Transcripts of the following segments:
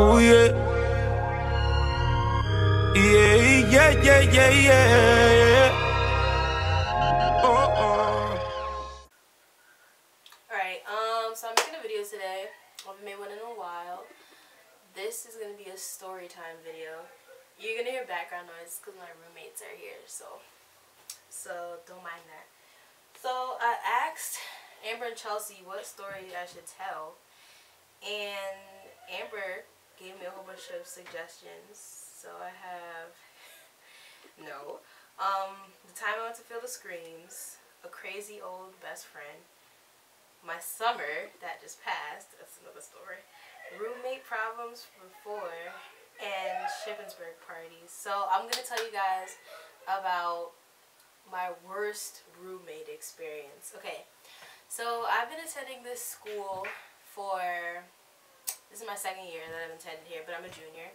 Oh yeah. Yeah, yeah, yeah, yeah, yeah. Alright, so I'm making a video today. I haven't made one in a while. This is going to be a story time video. You're going to hear background noise because my roommates are here, so don't mind that. So I asked Amber and Chelsea what story I should tell, and Amber gave me a whole bunch of suggestions. So I have The Time I Went to Feel the Screams, A Crazy Old Best Friend, My Summer That Just Passed, that's another story, Roommate Problems Before, and Shippensburg Parties. So I'm going to tell you guys about my worst roommate experience. Okay, so I've been attending this school this is my second year that I've attended here, but I'm a junior.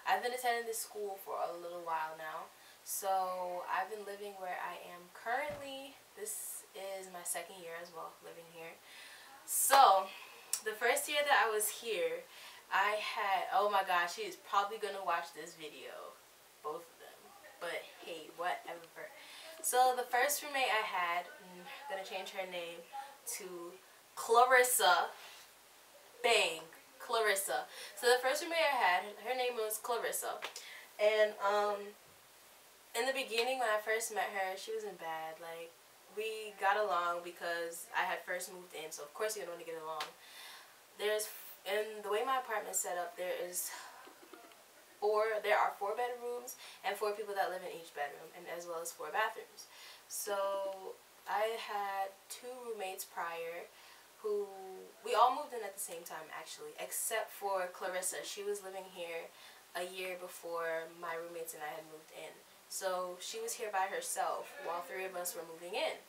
I've been attending this school for a little while now. So I've been living where I am currently. This is my second year as well, living here. So the first year that I was here, I had, oh my gosh, she is probably going to watch this video. Both of them. But hey, whatever. So the first roommate I had, I'm going to change her name to Clarissa. Bang. Clarissa. So the first roommate I had, her name was Clarissa. And in the beginning when I first met her, she wasn't bad. Like, we got along because I had first moved in, so of course you're going to get along. In the way my apartment's set up, there are 4 bedrooms and 4 people that live in each bedroom, and as well as 4 bathrooms. So I had 2 roommates prior who, we all moved in at the same time actually, except for Clarissa. She was living here a year before my roommates and I had moved in. So she was here by herself while 3 of us were moving in.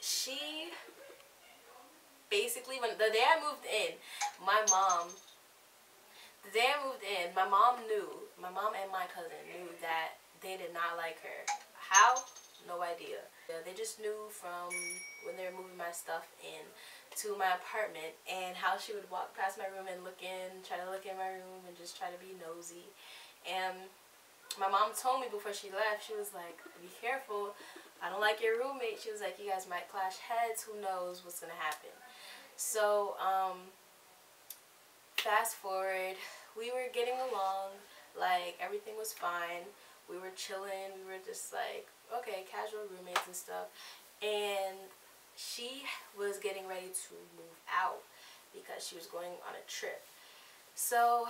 She basically, the day I moved in, my mom knew, my mom and my cousin knew that they did not like her. How? No idea. They just knew from when they were moving my stuff in to my apartment, and how she would walk past my room and try to look in my room and just try to be nosy. And my mom told me before she left, she was like, be careful, I don't like your roommate. She was like, you guys might clash heads, who knows what's gonna happen. So fast forward, we were getting along, like everything was fine, we were chilling, we were just like, okay, casual roommates and stuff. And she was getting ready to move out because she was going on a trip. So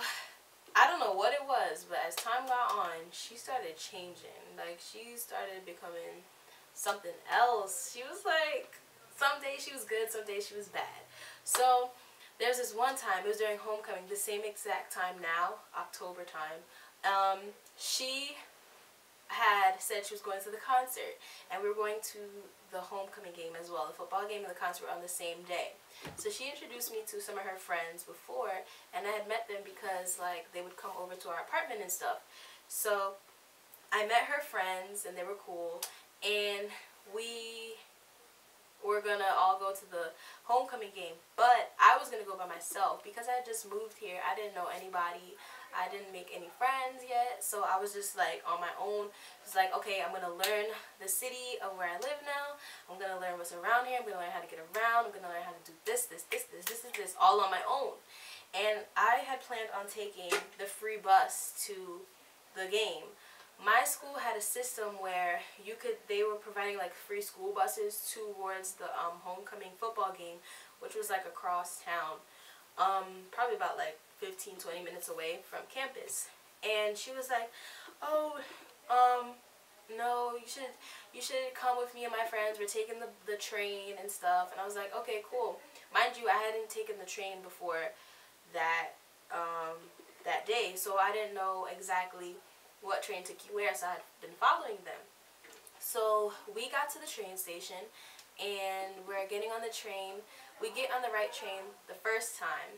I don't know what it was, but as time got on, she started changing. Like, she started becoming something else. She was like, some days she was good, some days she was bad. So there's this one time, it was during homecoming, the same exact time now, October time. She had said she was going to the concert, and we were going to the homecoming game as well. The football game and the concert were on the same day. So she introduced me to some of her friends before, and I had met them because like they would come over to our apartment and stuff. So I met her friends and they were cool, and we were gonna all go to the homecoming game, but I was gonna go by myself because I had just moved here. I didn't know anybody, I didn't make any friends yet, so I was just like on my own. It's like, okay, I'm gonna learn the city of where I live now, I'm gonna learn what's around here, I'm gonna learn how to get around, I'm gonna learn how to do this, all on my own. And I had planned on taking the free bus to the game. My school had a system where they were providing like free school buses towards the homecoming football game, which was like across town, probably about like 15-20 minutes away from campus. And she was like, oh, no, you should come with me and my friends, we're taking the train and stuff. And I was like, okay, cool. Mind you, I hadn't taken the train before that day, so I didn't know exactly what train took you where, so I had been following them. So we got to the train station, and we're getting on the train. We get on the right train the first time,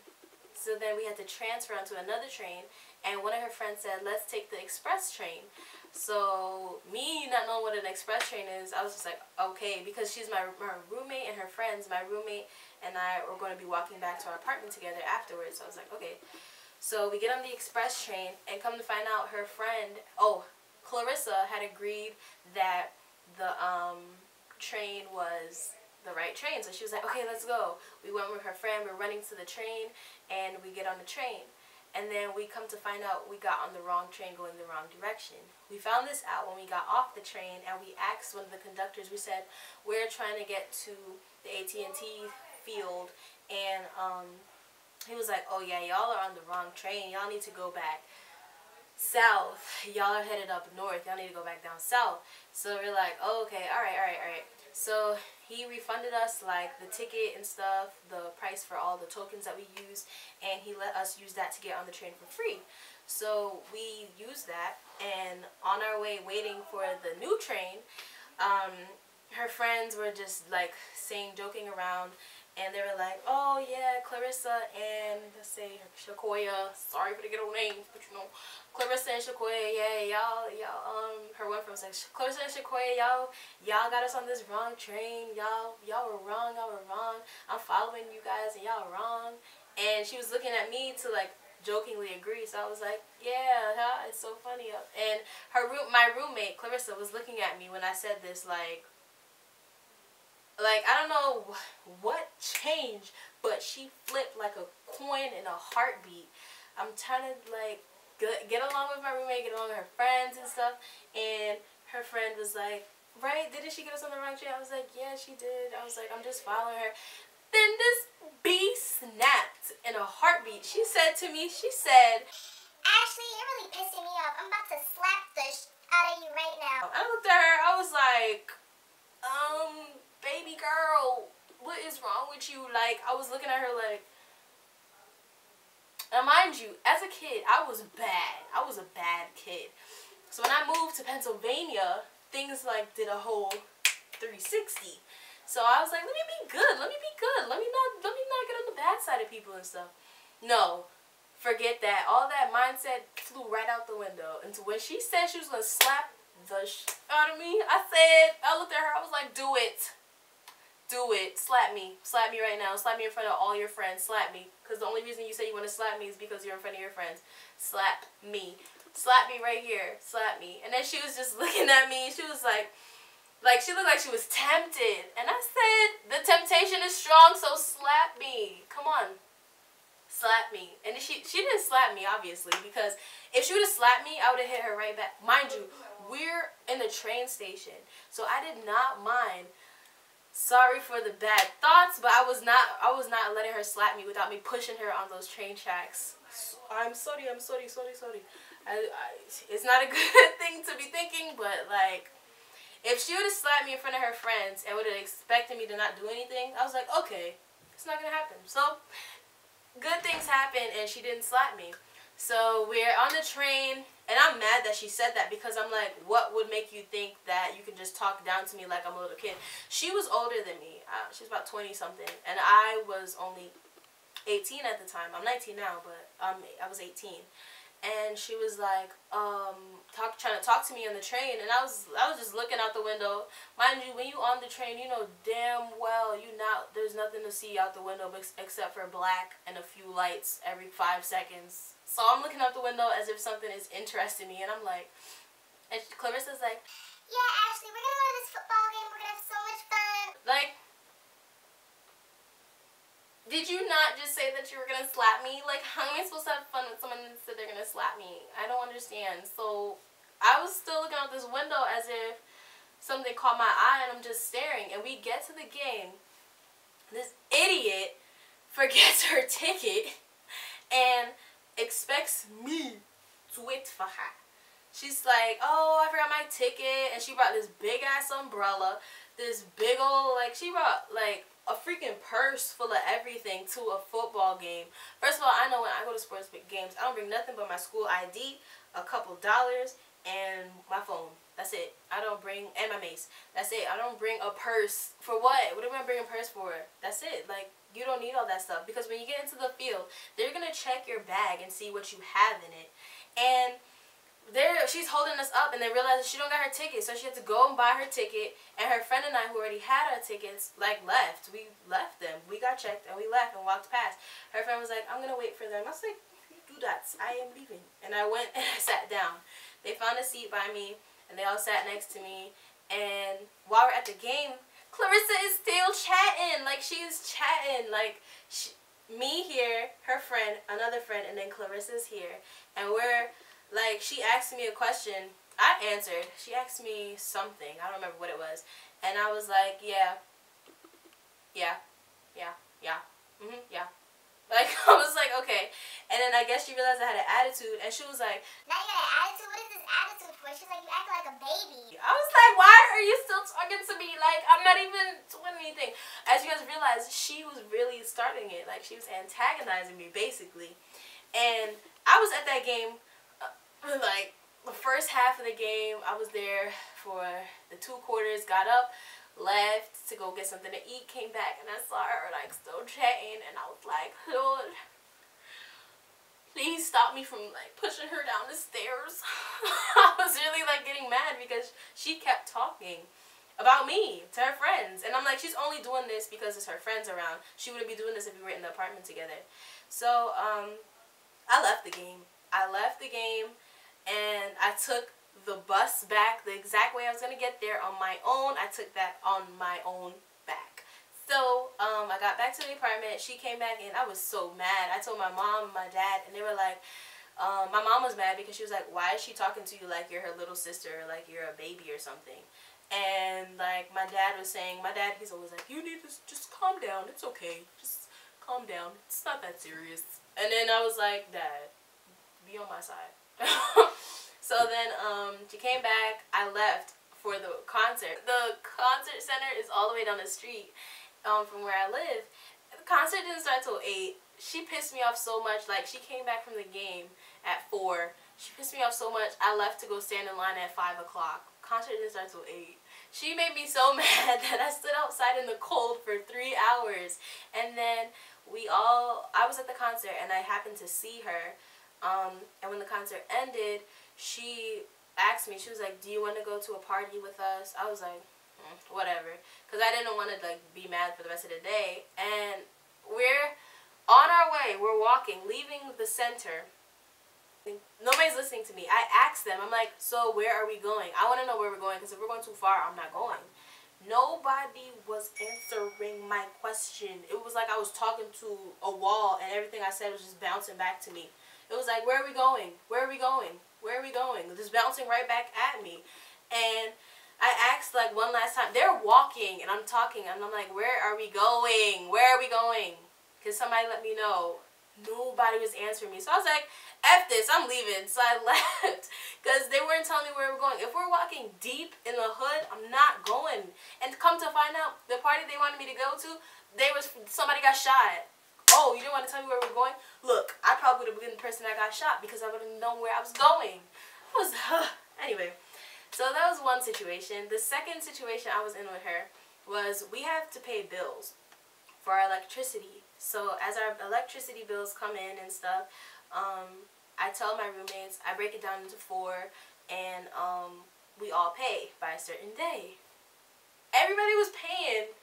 so then we had to transfer onto another train, and one of her friends said, let's take the express train. So me not knowing what an express train is, I was just like, okay, because she's my roommate and her friends, my roommate and I were going to be walking back to our apartment together afterwards, so I was like, okay. So we get on the express train, and come to find out, her friend, oh, Clarissa, had agreed that the train was the right train. So she was like, okay, let's go. We went with her friend. We're running to the train, and we get on the train. And then we come to find out we got on the wrong train, going the wrong direction. We found this out when we got off the train, and we asked one of the conductors. We said, we're trying to get to the AT&T field, and he was like, oh yeah, y'all are on the wrong train. Y'all need to go back south. Y'all are headed up north. Y'all need to go back down south. So we're like, oh, okay, all right. So he refunded us like the ticket and stuff, the price for all the tokens that we used, and he let us use that to get on the train for free. So we used that, and on our way waiting for the new train, her friends were just like joking around, and they were like, oh yeah, Clarissa and, let's say, Shakoya, sorry for the ghetto names, but you know, Clarissa and Shakoya, yeah, y'all, her one friend was like, Clarissa and Shakoya, y'all got us on this wrong train, y'all were wrong, I'm following you guys, and y'all wrong. And she was looking at me to like jokingly agree, so I was like, yeah, huh? It's so funny. And my roommate, Clarissa, was looking at me when I said this, like I don't know what changed, but she flipped like a coin in a heartbeat. I'm trying to like get along with my roommate, get along with her friends and stuff, and her friend was like, right, didn't she get us on the wrong train? I was like, yeah, she did. I was like, I'm just following her. Then this bee snapped in a heartbeat. She said to me, she said, Ashley, you're really pissing me off. I'm about to slap the out of you right now. I looked at her, I was like, baby girl, what is wrong with you? Like, I was looking at her like, and mind you, as a kid, I was bad. I was a bad kid. So when I moved to Pennsylvania, things like did a whole 360. So I was like, let me be good. Let me not get on the bad side of people and stuff. No, forget that. All that mindset flew right out the window. And when she said she was gonna slap the out of me, I looked at her. I was like, do it. Do it. Slap me. Slap me right now. Slap me in front of all your friends. Slap me. Because the only reason you say you want to slap me is because you're in front of your friends. Slap me. Slap me right here. Slap me. And then she was just looking at me. She was like she looked like she was tempted. And I said, the temptation is strong, so slap me. Come on. Slap me. And she didn't slap me, obviously, because if she would have slapped me, I would have hit her right back. Mind you, we're in the train station. So I did not mind. Sorry for the bad thoughts, but I was not letting her slap me without me pushing her on those train tracks. I'm sorry. It's not a good thing to be thinking, but like, if she would have slapped me in front of her friends and would have expected me to not do anything, I was like, okay, it's not gonna happen. So good things happen, and she didn't slap me. So we're on the train, and I'm mad that she said that, because I'm like, what would make you think that you can just talk down to me like I'm a little kid? She was older than me. She was about 20-something, and I was only 18 at the time. I'm 19 now, but I was 18. And she was like, trying to talk to me on the train, and I was just looking out the window. Mind you, when you on the train, you know damn well there's nothing to see out the window except for black and a few lights every 5 seconds. So I'm looking out the window as if something is interesting me, and I'm like, and Clarissa's like, yeah, Ashley, we're gonna go to this football game. We're gonna have so much fun. Like, did you not just say that you were gonna slap me? Like, how am I supposed to have fun with someone that said they're gonna slap me? I don't understand. So I was still looking out this window as if something caught my eye, and I'm just staring. And we get to the game. This idiot forgets her ticket and expects me to wait for her. She's like, oh, I forgot my ticket, and she brought this big ass umbrella, this big old, like, she brought like a freaking purse full of everything to a football game. First of all, I know when I go to sports games, I don't bring nothing but my school ID, a couple dollars, and my phone. That's it. I don't bring, and my mace. That's it. I don't bring a purse. For what? What am I bringing a purse for? That's it. Like, you don't need all that stuff, because when you get into the field, they're gonna check your bag and see what you have in it. And she's holding us up, and they realized she don't got her ticket, so she had to go and buy her ticket. And her friend and I, who already had our tickets, like, left. We left them. We got checked, and we left and walked past. Her friend was like, I'm gonna wait for them. I was like, you do that. I am leaving. And I went and I sat down. They found a seat by me, and they all sat next to me. And while we're at the game, Clarissa is still chatting. Like, she is chatting. Like, me here, her friend, another friend, and then Clarissa's here. And we're, like, she asked me a question. I answered. She asked me something. I don't remember what it was. And I was like, yeah. Like, I was like, okay. And then I guess she realized I had an attitude, and she was like, now you got an attitude? What is this attitude for? She's like, you act like a baby. I was like, why are you still talking to me? Like, I'm not even doing anything. As you guys realize, she was really starting it. Like, she was antagonizing me, basically. And I was at that game, like, the first half of the game. I was there for the 2 quarters, got up, left to go get something to eat, came back, and I saw her, like, still chatting, and I was like, Lord, please stop me from, like, pushing her down the stairs. I was really, like, getting mad because she kept talking about me to her friends, and I'm like, she's only doing this because it's her friends around. She wouldn't be doing this if we were in the apartment together. So, I left the game. And I took the bus back the exact way I was going to get there on my own. I took that on my own back. So, I got back to the apartment. She came back, and I was so mad. I told my mom and my dad, and they were like, my mom was mad because she was like, why is she talking to you like you're her little sister, or like you're a baby or something? And, like, my dad was saying, he's always like, you need to just calm down. It's okay. Just calm down. It's not that serious. And then I was like, Dad, be on my side. So then, she came back. I left for the concert. The concert center is all the way down the street from where I live. The concert didn't start till 8. She pissed me off so much. Like, she came back from the game at 4. She pissed me off so much, I left to go stand in line at 5 o'clock. Concert didn't start till 8. She made me so mad that I stood outside in the cold for 3 hours. And then I was at the concert, and I happened to see her. And when the concert ended, she asked me, she was like, do you want to go to a party with us? I was like, whatever, because I didn't want to, like, be mad for the rest of the day. And we're on our way, we're walking, leaving the center. Nobody's listening to me. I asked them, I'm like, so where are we going? I want to know where we're going, because if we're going too far, I'm not going. Nobody was answering my question. It was like I was talking to a wall, and everything I said was just bouncing back to me. It was like, where are we going? Where are we going? Where are we going? Just bouncing right back at me. And I asked, like, one last time. They're walking, and I'm talking, and I'm like, where are we going? Where are we going? Because somebody let me know. Nobody was answering me. So I was like, F this, I'm leaving. So I left. Because they weren't telling me where we're going. If we're walking deep in the hood, I'm not going. And come to find out, the party they wanted me to go to, somebody got shot. Oh, you didn't want to tell me where we're going? Look, I probably would have been the person that got shot because I would have known where I was going. Anyway, so that was one situation. The second situation I was in with her was we have to pay bills for our electricity. So as our electricity bills come in and stuff, I tell my roommates, I break it down into 4, and we all pay by a certain day. Everybody was paying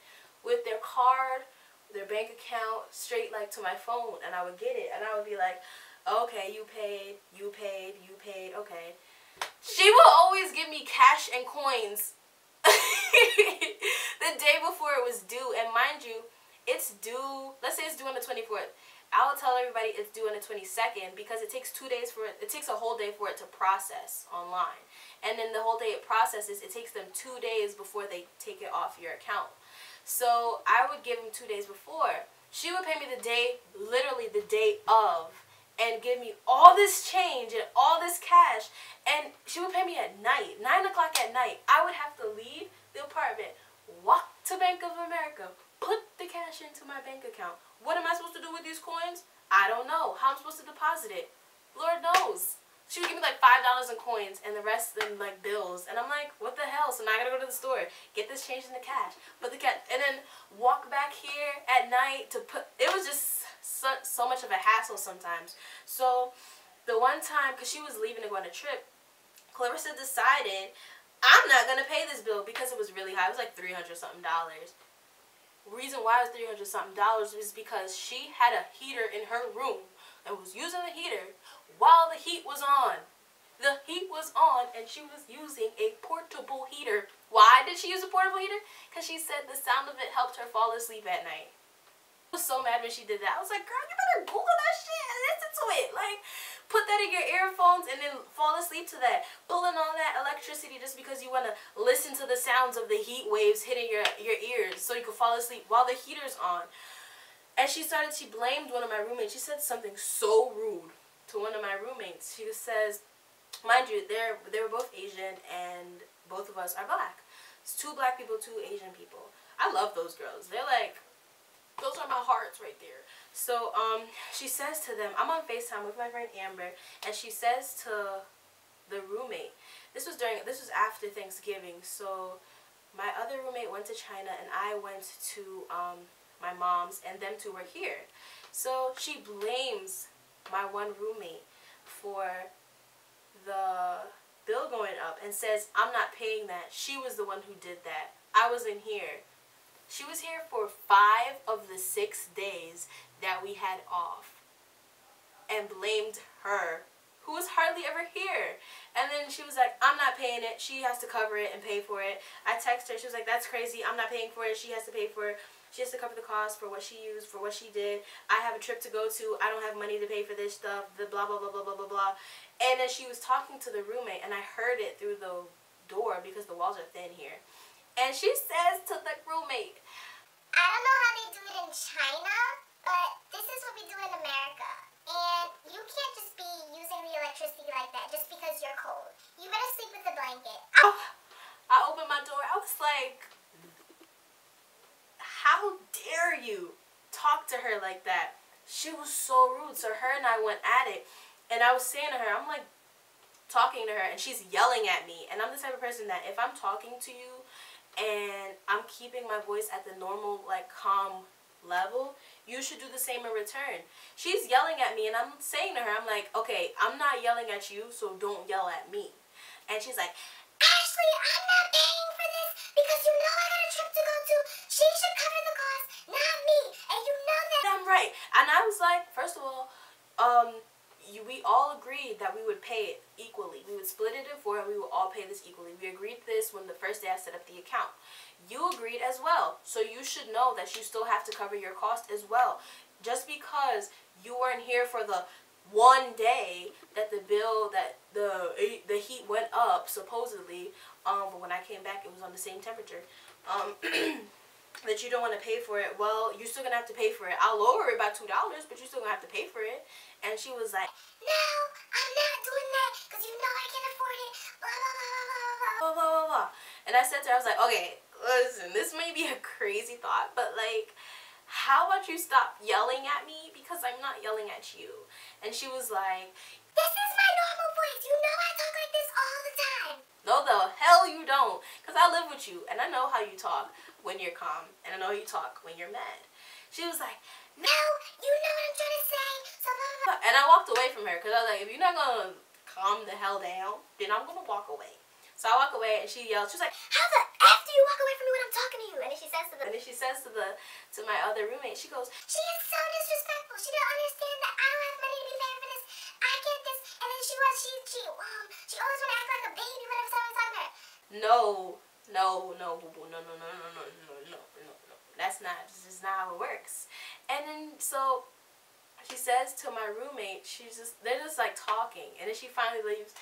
with their card, their bank account, straight, like, to my phone, and I would get it, and I would be like, okay, you paid, okay. She will always give me cash and coins the day before it was due, and mind you, it's due, let's say it's due on the 24th. I'll tell everybody it's due on the 22nd because it takes 2 days it takes a whole day for it to process online. And then the whole day it processes, it takes them 2 days before they take it off your account. So I would give them 2 days before. She would pay me the day, literally the day of, and give me all this change and all this cash. And she would pay me at night, 9 o'clock at night. I would have to leave the apartment, walk to Bank of America, put the cash into my bank account. What am I supposed to do with these coins? I don't know. How I'm supposed to deposit it? Lord knows. She would give me like $5 in coins and the rest in like bills. And I'm like, what the hell? So now I gotta go to the store, get this changed into cash, put the cash, and then walk back here at night to put, it was just so much of a hassle sometimes. So the one time, because she was leaving to go on a trip, Clarissa decided, I'm not gonna pay this bill because it was really high. It was like $300 something. Reason why it was $300 something was because she had a heater in her room and was using the heater while the heat was on. The heat was on and she was using a portable heater. Why did she use a portable heater? Because she said the sound of it helped her fall asleep at night. I was so mad when she did that. I was like, girl, you better Google that shit and listen to it. Like, put that in your earphones and then fall asleep to that. Pulling on that electricity just because you want to listen to the sounds of the heat waves hitting your ears so you can fall asleep while the heater's on. And she blamed one of my roommates. She said something so rude to one of my roommates. She says, mind you, they were both Asian and both of us are black. It's 2 black people, 2 Asian people. I love those girls. They're like, those are my hearts right there. So, she says to them, I'm on FaceTime with my friend Amber, and she says to the roommate, this was after Thanksgiving, so my other roommate went to China, and I went to, my mom's, and them 2 were here. So, she blames my one roommate for the bill going up, and says, I'm not paying that. She was the one who did that. I wasn't here. She was here for 5 of the 6 days that we had off, and blamed her, who was hardly ever here. And then she was like, I'm not paying it. She has to cover it and pay for it. I text her. She was like, that's crazy. I'm not paying for it. She has to pay for it. She has to cover the cost for what she used, for what she did. I have a trip to go to. I don't have money to pay for this stuff. The blah, blah, blah, blah, blah, blah, blah. And then she was talking to the roommate, and I heard it through the door because the walls are thin here. And she says to the roommate, I don't know how they do it in China, but this is what we do in America. And you can't just be using the electricity like that just because you're cold. You better sleep with a blanket. I opened my door. I was like, how dare you talk to her like that? She was so rude. So her and I went at it. And I was saying to her, I'm like talking to her, and she's yelling at me. And I'm the type of person that if I'm talking to you and I'm keeping my voice at the normal, like, calm level, you should do the same in return. She's yelling at me, and I'm saying to her, I'm like, okay, I'm not yelling at you, so don't yell at me. And she's like, Ashley, I'm not paying for this because you know I got a trip to go to. She should cover the cost, not me. And you know that. I'm right. And I was like, first of all, we all agreed that we would pay it equally. We would split it in 4 and we would all pay this equally. We agreed this when the first day I set up the account. You agreed as well. So you should know that you still have to cover your cost as well. Just because you weren't here for the one day that the bill, that the heat went up, supposedly, but when I came back it was on the same temperature, that you don't want to pay for it, well, you're still going to have to pay for it. I'll lower it by $2, but you're still going to have to pay for it. And she was like, no, I'm not doing that because you know I can't afford it. Blah, blah, blah, blah, blah. blah, blah, blah, blah. And I said to her, I was like, okay, listen, this may be a crazy thought, but like, how about you stop yelling at me because I'm not yelling at you? And she was like, this is my normal voice. You know I talk like this all the time. No, the hell you don't. Because I live with you, and I know how you talk when you're calm, and I know how you talk when you're mad. She was like, no, you know what I'm trying to say. So blah, blah, blah. And I walked away from her, because I was like, if you're not going to calm the hell down, then I'm going to walk away. So I walk away, and she yelled, she was like, how the F do you walk away from me when I'm talking to you? And then she says to my other roommate, she goes, she is so disrespectful. She don't understand that I don't have money to be paying for this. I get this. And then she always want to act like a baby whenever someone's talking to her. no, boo boo, no. This is not how it works. And then so she says to my roommate, they're just like talking, and then she finally leaves.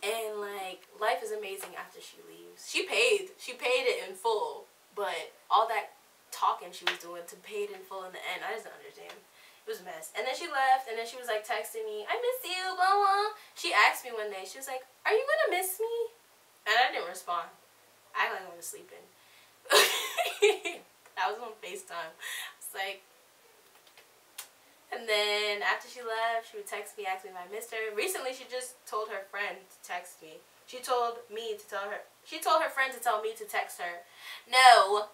And like, life is amazing after she leaves. She paid it in full, but all that talking she was doing to pay it in full in the end, I just don't understand. It was a mess. And then she left, and then she was like texting me, I miss you, blah blah. She asked me one day, she was like, are you gonna miss me? And I didn't respond. I like I was sleeping. I was on FaceTime. It's like, and then after she left, she would text me, ask me if I missed her. Recently, she just told her friend to text me. She told her friend to tell me to text her. No,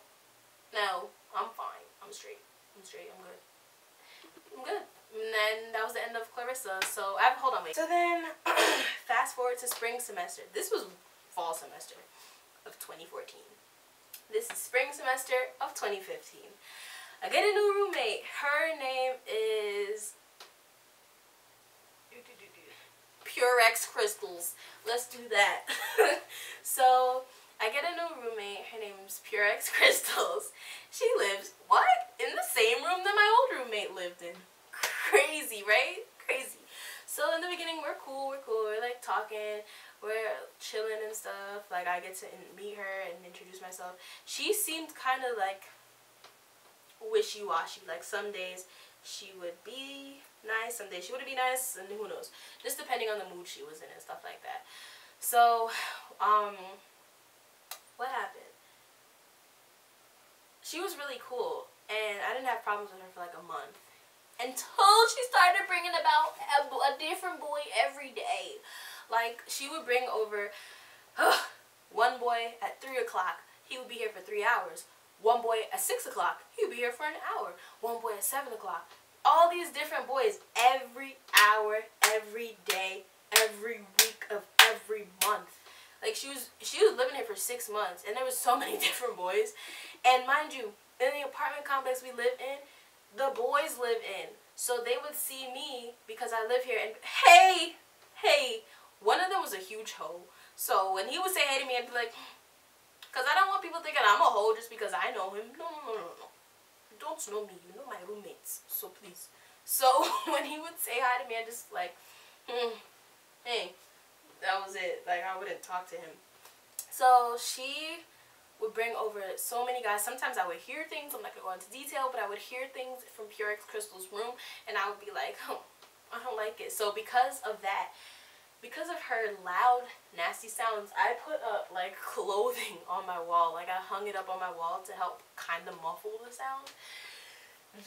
I'm fine. I'm straight. I'm good. And then that was the end of Clarissa. So hold on, wait. So then, fast forward to spring semester. This was fall semester of 2014. This is spring semester of 2015. I get a new roommate. Her name is Purex crystals. Let's do that. So I get a new roommate. Her name's Purex Crystals. She lives, what? In the same room that my old roommate lived in. Crazy, right? Crazy. So in the beginning, we're cool. We're like talking. We're chilling and stuff. Like, I get to meet her and introduce myself. She seemed kind of like wishy-washy. Like, some days she would be nice, some days she wouldn't be nice, and who knows. Just depending on the mood she was in and stuff like that. So, what happened? She was really cool, and I didn't have problems with her for like a month. Until she started bringing about a different boy every day. Like, she would bring over one boy at 3 o'clock. He would be here for 3 hours. One boy at 6 o'clock. He would be here for an hour. One boy at 7 o'clock. All these different boys every hour, every day, every week of every month. Like, she was living here for 6 months, and there was so many different boys. And mind you, in the apartment complex we live in, the boys live in. So they would see me because I live here, and hey, one of them was a huge hoe. So when he would say hey to me, I'd be like, because I don't want people thinking I'm a hoe just because I know him. No. You don't know me. You know my roommates. So please. So when he would say hi to me, I just like, hey. That was it. Like, I wouldn't talk to him. So she would bring over so many guys. Sometimes I would hear things. I'm not going to go into detail, but I would hear things from Purex Crystal's room, and I would be like, I don't like it. So because of that, because of her loud, nasty sounds, I put up, like, clothing on my wall. Like, I hung it up on my wall to help kind of muffle the sound.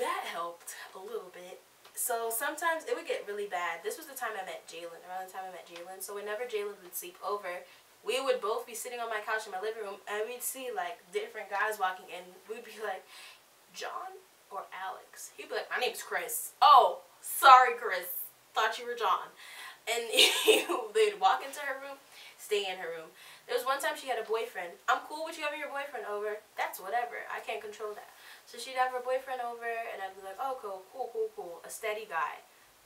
That helped a little bit. So sometimes it would get really bad. This was the time I met Jalen, around the time I met Jalen. So whenever Jalen would sleep over, we would both be sitting on my couch in my living room, and we'd see like different guys walking in. We'd be like, John or Alex? He'd be like, my name's Chris. Oh, sorry, Chris. Thought you were John. And they'd walk into her room, stay in her room. There was one time she had a boyfriend. I'm cool with you having your boyfriend over. That's whatever. I can't control that. So she'd have her boyfriend over, and I'd be like, oh, cool. A steady guy.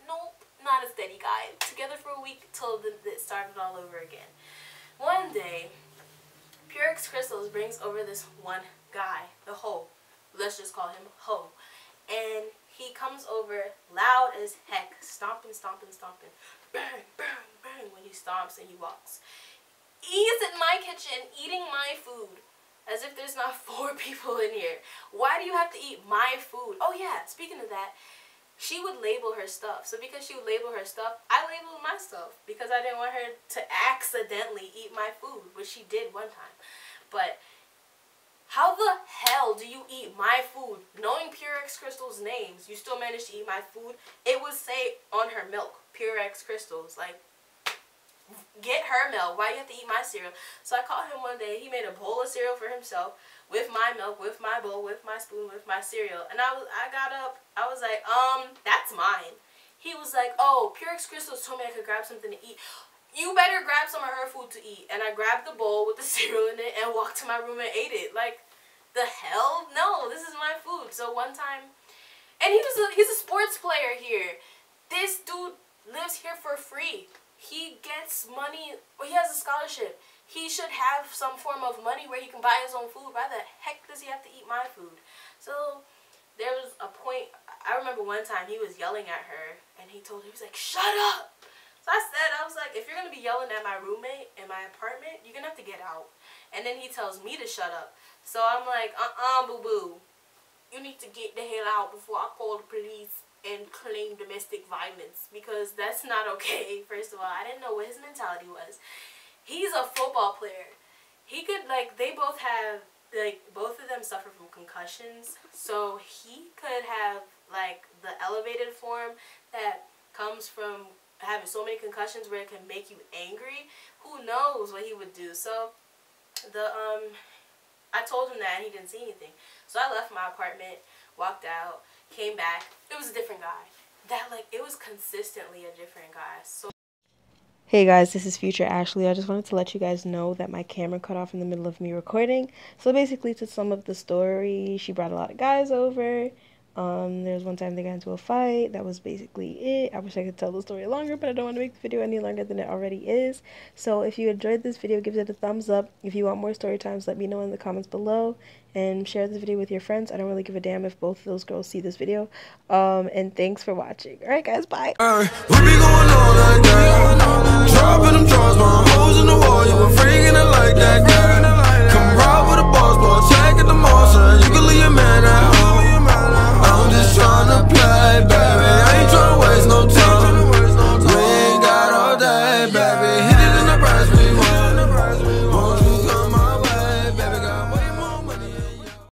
Nope, not a steady guy. Together for a week till it started all over again. One day, Purex Crystals brings over this one guy, the hoe. Let's just call him Ho. And he comes over loud as heck, stomping. Bang, when he stomps and he walks. He's in my kitchen eating my food. As if there's not 4 people in here. Why do you have to eat my food? Oh yeah, speaking of that, she would label her stuff. So because she would label her stuff, I labeled my stuff. Because I didn't want her to accidentally eat my food, which she did one time. But how the hell do you eat my food? Knowing Purex Crystal's names, you still managed to eat my food? It would say on her milk, Purex Crystals. Like, get her milk. Why you have to eat my cereal? So I called him one day. He made a bowl of cereal for himself with my milk, with my bowl, with my spoon, with my cereal. And I got up. I was like, that's mine. He was like, oh, Purex Crystals told me I could grab something to eat. You better grab some of her food to eat. And I grabbed the bowl with the cereal in it and walked to my room and ate it. Like, the hell? No, this is my food. So one time, and he's a sports player here. This dude lives here for free. He gets money, or he has a scholarship. He should have some form of money where he can buy his own food. Why the heck does he have to eat my food? So there was a point, I remember one time he was yelling at her, and he told her, he was like, shut up! So I was like, if you're going to be yelling at my roommate in my apartment, you're going to have to get out. And then he tells me to shut up. So I'm like, boo-boo. You need to get the hell out before I call the police and claim domestic violence, because that's not okay. First of all, I didn't know what his mentality was. He's a football player. He could, like, they both have, like, both of them suffer from concussions, so he could have, like, the elevated form that comes from having so many concussions where it can make you angry. Who knows what he would do? So I told him that, and he didn't see anything. So I left my apartment, walked out, came back. It was a different guy. It was consistently a different guy. So hey guys, this is Future Ashley. I just wanted to let you guys know that my camera cut off in the middle of me recording. So basically, to sum up the story, she brought a lot of guys over. There's one time they got into a fight. That was basically it. I wish I could tell the story longer, but I don't want to make the video any longer than it already is. So if you enjoyed this video, give it a thumbs up. If you want more story times, let me know in the comments below, and share this video with your friends. I don't really give a damn if both of those girls see this video. And thanks for watching. Alright guys, bye. We be going all night down, dropping them draws, my hoes